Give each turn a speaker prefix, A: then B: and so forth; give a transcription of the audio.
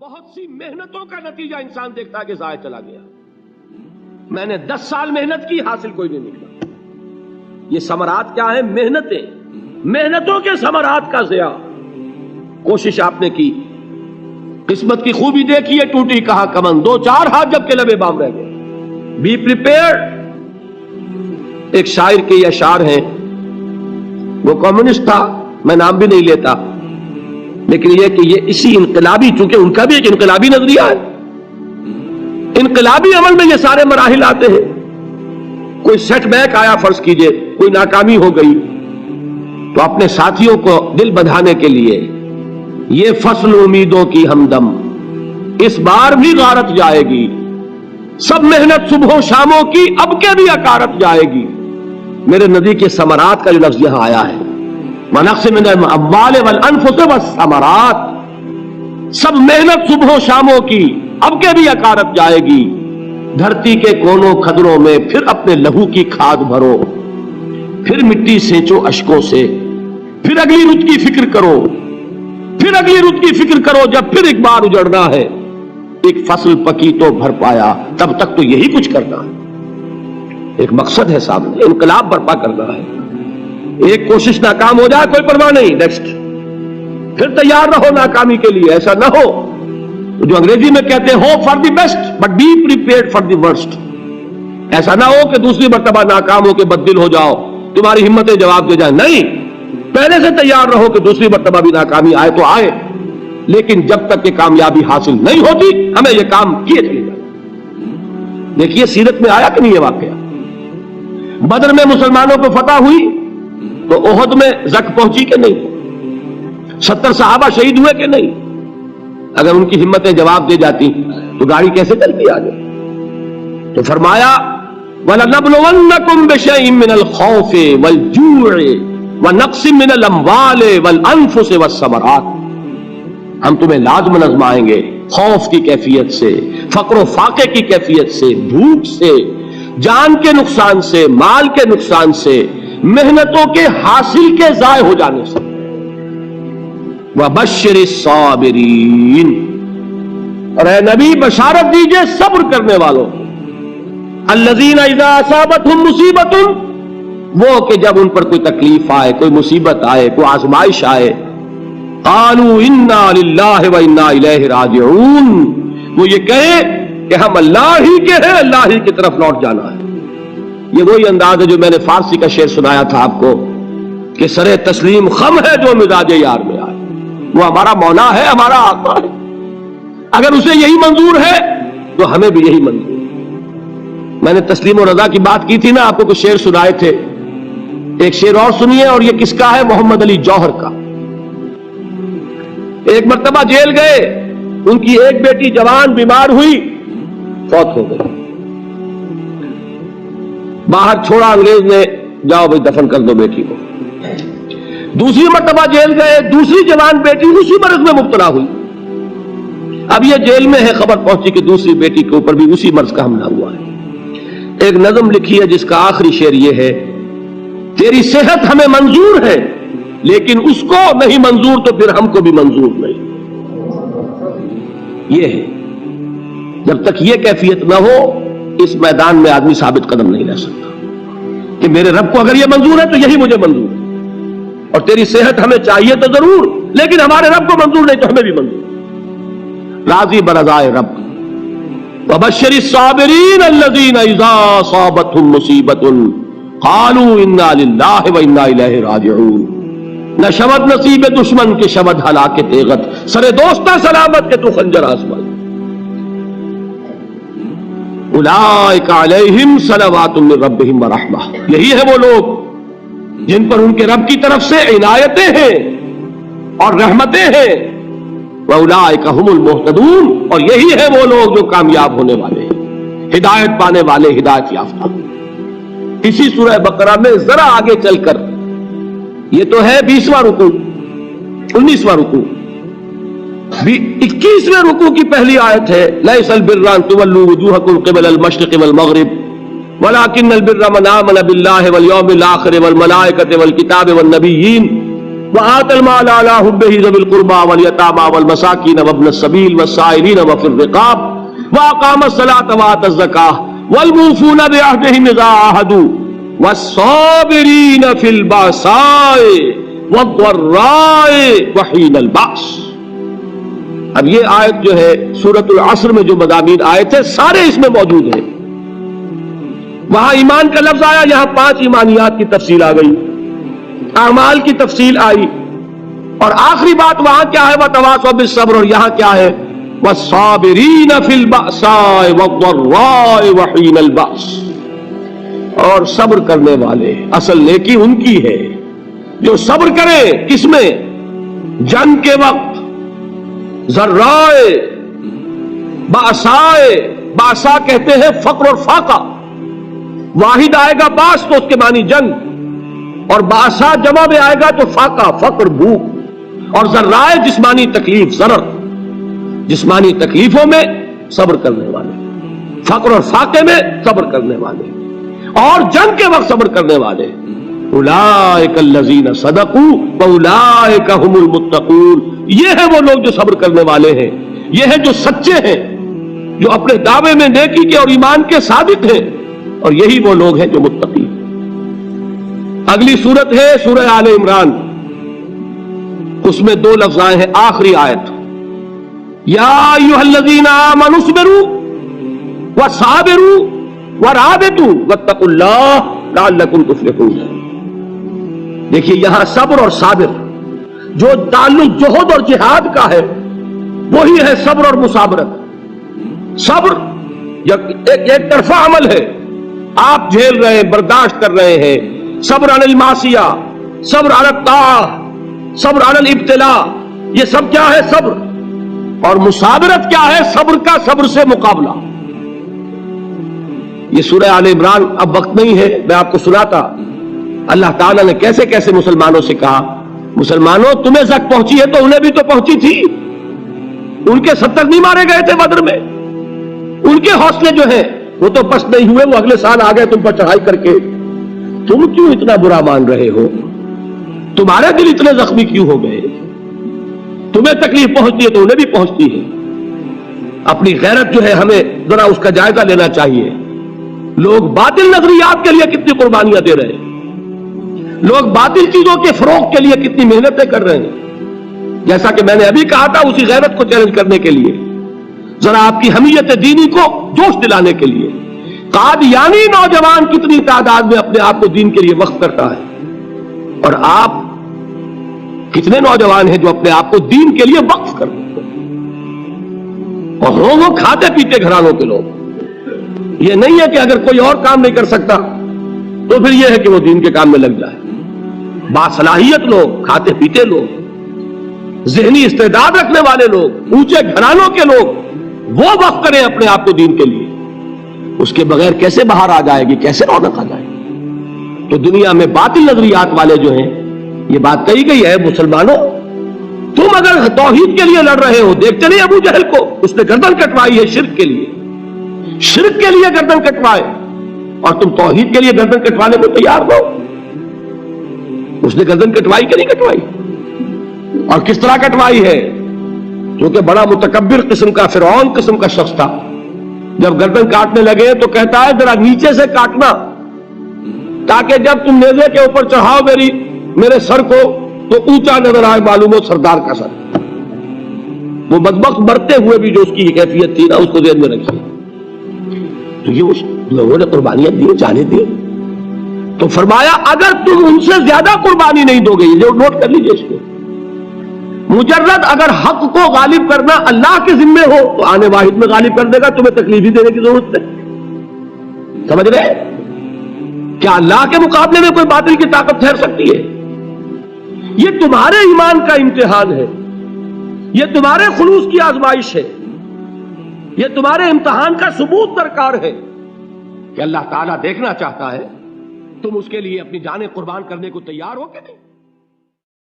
A: بہت سی محنتوں کا نتیجہ انسان دیکھتا ہے کہ ضائع چلا گیا. میں نے 10 سال محنت کی, حاصل کوئی نہیں نکلا. یہ ثمرات کیا ہیں؟ محنتیں, محنتوں کے ثمرات کا ضیاع. کوشش آپ نے کی, قسمت کی خوبی دیکھی ہے, ٹوٹی کہاں کمن, 2-4 ہاتھ جب کے لبے بام رہ گئے. Be prepared. ایک شاعر کے یہ اشعار ہیں, وہ کمیونسٹ تھا, میں نام بھی نہیں لیتا, لیکن یہ کہ یہ اسی انقلابی, چونکہ ان کا بھی ایک انقلابی نظریہ ہے, انقلابی عمل میں یہ سارے مراحل آتے ہیں. کوئی سیٹ بیک آیا فرض کیجئے, کوئی ناکامی ہو گئی, تو اپنے ساتھیوں کو دل بندھانے کے لیے یہ فصل امیدوں کی ہمدم اس بار بھی غارت جائے گی, سب محنت صبح و شاموں کی اب کے بھی اکارت جائے گی. میرے نبی کے ثمرات کا جو لفظ یہاں آیا ہے, وَنَقْصٍ مِّنَ الْأَمْوَالِ وَالْأَنفُسِ وَالثَّمَرَاتِ, سب محنت صبح و شاموں کی اب کے بھی اکارت جائے گی. دھرتی کے کونوں کھدروں میں پھر اپنے لہو کی کھاد بھرو, پھر مٹی سینچو اشکوں سے, پھر اگلی رت کی فکر کرو, پھر اگلی رت کی فکر کرو, جب پھر ایک بار اجڑنا ہے. ایک فصل پکی تو بھر پایا, تب تک تو یہی کچھ کرنا ہے. ایک مقصد ہے سامنے, انقلاب برپا کرنا ہے. ایک کوشش ناکام ہو جائے کوئی پرواہ نہیں, نیکسٹ, پھر تیار رہو ناکامی کے لیے. ایسا نہ ہو جو انگریزی میں کہتے ہیں hope for the best but be prepared for the worst. ایسا نہ ہو کہ دوسری مرتبہ ناکام ہو کے بددل ہو جاؤ, تمہاری ہمتیں جواب دے جائیں. نہیں, پہلے سے تیار رہو کہ دوسری مرتبہ بھی ناکامی آئے تو آئے, لیکن جب تک کہ کامیابی حاصل نہیں ہوتی ہمیں یہ کام کیے چلے جائیں. دیکھیے سیرت میں آیا کہ نہیں یہ واقعہ. بدر میں مسلمانوں کو فتح ہوئی تو احد میں زک پہنچی کہ نہیں؟ 70 صحابہ شہید ہوئے کہ نہیں؟ اگر ان کی ہمتیں جواب دے جاتی تو گاڑی کیسے چلتی آگے؟ تو فرمایا وَلَنَبْلُوَنَّكُمْ بِشَيْءٍ مِّنَ الْخَوْفِ وَالْجُوعِ وَنَقْصٍ مِّنَ الْأَمْوَالِ وَالْأَنفُسِ وَالثَّمَرَاتِ. ہم تمہیں لازم آزمائیں گے خوف کی کیفیت سے, فقر و فاقے کی کیفیت سے, بھوک سے, جان کے نقصان سے, مال کے نقصان سے, محنتوں کے حاصل کے ضائع ہو جانے سے. وَبَشِّرِ الصَّابِرِينَ, اور اے نبی بشارت دیجئے صبر کرنے والوں. الَّذِينَ إِذَا أَصَابَتْهُمْ مُصِيبَةٌ, وہ کہ جب ان پر کوئی تکلیف آئے, کوئی مصیبت آئے, کوئی آزمائش آئے, قالوا انا للہ و انا الیہ راجعون, وہ یہ کہیں کہ ہم اللہ ہی کے ہیں, اللہ ہی کی طرف لوٹ جانا ہے. یہ وہی انداز ہے جو میں نے فارسی کا شعر سنایا تھا آپ کو کہ سرے تسلیم خم ہے جو مزاج یار میں آئے. وہ ہمارا مولا ہے, ہمارا آقا ہے, اگر اسے یہی منظور ہے تو ہمیں بھی یہی منظور ہے. میں نے تسلیم و رضا کی بات کی تھی نا, آپ کو کچھ شعر سنائے تھے. ایک شعر اور سنیے, اور یہ کس کا ہے؟ محمد علی جوہر کا. ایک مرتبہ جیل گئے, ان کی ایک بیٹی جوان بیمار ہوئی, فوت ہو گئی. باہر چھوڑا انگریز نے, جاؤ بھائی دفن کر دو بیٹی کو. دوسری مرتبہ جیل گئے, دوسری جوان بیٹی اسی مرض میں مبتلا ہوئی. اب یہ جیل میں ہے, خبر پہنچی کہ دوسری بیٹی کے اوپر بھی اسی مرض کا حملہ ہوا ہے. ایک نظم لکھی ہے جس کا آخری شعر یہ ہے, تیری صحت ہمیں منظور ہے لیکن اس کو نہیں منظور تو پھر ہم کو بھی منظور نہیں. یہ ہے, جب تک یہ کیفیت نہ ہو اس میدان میں آدمی ثابت قدم نہیں رہ سکتا کہ میرے رب کو اگر یہ منظور ہے تو یہی مجھے منظور ہے, اور تیری صحت ہمیں چاہیے تو ضرور, لیکن ہمارے رب کو منظور نہیں تو ہمیں بھی منظور. راضی برضائے رب. وَبَشِّرِ الصَّابِرِينَ الَّذِينَ إِذَا أَصَابَتْهُمْ مُصِيبَةٌ قَالُوا إِنَّا لِلَّهِ وَإِنَّا إِلَيْهِ رَاجِعُونَ. نہ شود نصیب دشمن کے شود ہلاک تیغت, سر دوستہ سلامت کے تو خنجر آزمائے. اولئک علیہم صلوات من ربہم ورحمہ, یہی ہے وہ لوگ جن پر ان کے رب کی طرف سے عنایتیں ہیں اور رحمتیں ہیں. واولئک هم المہتدون, اور یہی ہے وہ لوگ جو کامیاب ہونے والے ہیں, ہدایت پانے والے, ہدایت یافتہ. اسی سورہ بقرہ میں ذرا آگے چل کر, یہ تو ہے 20واں رکوع, 19واں رکوع, 21ویں رکوع کی پہلی آیت ہے, لیس البر ان تولوا وجوہکم قبل المشرق والمغرب ولکن البر من آمن باللہ والیوم الآخر والملائکۃ والکتاب والنبیین وآت المال على حبه ذوي القربى واليتامى والمساكين وابن السبيل والسائلين وفي الرقاب وأقام الصلاة وآتى الزكاة والموفون بعهدهم إذا عاهدوا والصابرين في البأساء والضراء وحين البأس. اب یہ آیت جو ہے سورۃ العصر میں جو مضامین آئے تھے سارے اس میں موجود ہیں. وہاں ایمان کا لفظ آیا، یہاں 5 ایمانیات کی تفصیل آ گئی، اعمال کی تفصیل آئی، اور آخری بات وہاں کیا ہے وَتَوَاصَوْا بِالصَّبْرِ، اور یہاں کیا ہے وَالصَّابِرِينَ فِي الْبَأْسَاءِ وَالضَّرَّاءِ وَحِينَ الْبَأْسِ. اور صبر کرنے والے، اصل نیکی ان کی ہے جو صبر کرے، کس میں؟ جنگ کے وقت. ذرائے، باسائے، باسا کہتے ہیں فقر اور فاقہ. واحد آئے گا باس تو اس کے معنی جنگ، اور باسا جمع میں آئے گا تو فاقہ، فقر، بھوک. اور ذرائے جسمانی تکلیف، ضرر، جسمانی تکلیفوں میں صبر کرنے والے، فقر اور فاقے میں صبر کرنے والے، اور جنگ کے وقت صبر کرنے والے. اولئک الذین صدقوا واولئک هم المتقون. یہ ہیں وہ لوگ جو صبر کرنے والے ہیں، یہ ہیں جو سچے ہیں، جو اپنے دعوے میں نیکی کے اور ایمان کے صادق ہیں، اور یہی وہ لوگ ہیں جو متقی. اگلی سورت ہے سورہ آل عمران، اس میں 2 لفظ آئے ہیں آخری آیت، یا ایھا الذین آمنوا اصبروا وصابروا ورابطوا واتقوا اللہ لعلکم تفلحون. دیکھیے یہاں صبر اور صابر جو تعلق جہد اور جہاد کا ہے وہی ہے صبر اور مصابرت. صبر ایک طرفہ عمل ہے، آپ جھیل رہے ہیں، برداشت کر رہے ہیں. صبر علی المعصیہ، صبر علی الطاعہ، صبر علی الابتلاء، یہ سب کیا ہے؟ صبر. اور مصابرت کیا ہے؟ صبر کا صبر سے مقابلہ. یہ سورہ آل عمران اب وقت نہیں ہے، میں آپ کو سناتا اللہ تعالیٰ نے کیسے کیسے مسلمانوں سے کہا. مسلمانوں تمہیں زک پہنچی ہے تو انہیں بھی تو پہنچی تھی. ان کے 70 نہیں مارے گئے تھے بدر میں؟ ان کے حوصلے جو ہیں وہ تو بس نہیں ہوئے، وہ اگلے سال آ گئے تم پر چڑھائی کر کے. تم کیوں اتنا برا مان رہے ہو؟ تمہارے دل اتنے زخمی کیوں ہو گئے؟ تمہیں تکلیف پہنچتی ہے تو انہیں بھی پہنچتی ہے. اپنی غیرت جو ہے ہمیں ذرا اس کا جائزہ لینا چاہیے. لوگ باطل نظریات کے لیے کتنی قربانیاں دے رہے ہیں، لوگ باطل چیزوں کے فروغ کے لیے کتنی محنتیں کر رہے ہیں. جیسا کہ میں نے ابھی کہا تھا، اسی غیرت کو چیلنج کرنے کے لیے، ذرا آپ کی حمیت دینی کو جوش دلانے کے لیے. قادیانی نوجوان کتنی تعداد میں اپنے آپ کو دین کے لیے وقف کرتا ہے، اور آپ کتنے نوجوان ہیں جو اپنے آپ کو دین کے لیے وقف کرتے ہیں. اور وہ کھاتے پیتے گھرانوں کے لوگ. یہ نہیں ہے کہ اگر کوئی اور کام نہیں کر سکتا تو پھر یہ ہے کہ وہ دین کے کام میں لگ جائے. باصلاحیت لوگ، کھاتے پیتے لوگ، ذہنی استعداد رکھنے والے لوگ، اونچے گھرانوں کے لوگ، وہ وقف کریں اپنے آپ کو دین کے لیے. اس کے بغیر کیسے باہر آ جائے گی، کیسے رونق آ جائے گی؟ تو دنیا میں باطل نظریات والے جو ہیں، یہ بات کہی گئی ہے مسلمانوں تم اگر توحید کے لیے لڑ رہے ہو، دیکھتے نہیں ابو جہل کو، اس نے گردن کٹوائی ہے شرک کے لیے، شرک کے لیے گردن کٹوائے، اور تم توحید کے لیے گردن کٹوانے کو تیار ہو. اس نے گردن کٹوائی کہ نہیں کٹوائی؟ اور کس طرح کٹوائی ہے؟ کیونکہ بڑا متکبر قسم کا، فرعون قسم کا شخص تھا. جب گردن کاٹنے لگے تو کہتا ہے ذرا نیچے سے کاٹنا، تاکہ جب تم نیزے کے اوپر چڑھاؤ میرے سر کو تو اونچا نظر آئے، معلوم ہو سردار کا سر. وہ بدبخت مرتے ہوئے بھی جو اس کی کیفیت تھی نا، اس کو ذہن میں رکھیے. تو یہ اس لوگوں نے قربانیاں دی، جانے دی. تو فرمایا اگر تم ان سے زیادہ قربانی نہیں دو گے، یہ نوٹ کر لیجیے اس کو، مجرد اگر حق کو غالب کرنا اللہ کے ذمے ہو تو آنے واحد میں غالب کر دے گا، تمہیں تکلیف ہی دینے کی ضرورت نہیں. سمجھ رہے؟ کیا اللہ کے مقابلے میں کوئی باطل کی طاقت ٹھہر سکتی ہے؟ یہ تمہارے ایمان کا امتحان ہے، یہ تمہارے خلوص کی آزمائش ہے، یہ تمہارے امتحان کا ثبوت درکار ہے کہ اللہ تعالیٰ دیکھنا چاہتا ہے تم اس کے لیے اپنی جانیں قربان کرنے کو تیار ہو کہ نہیں.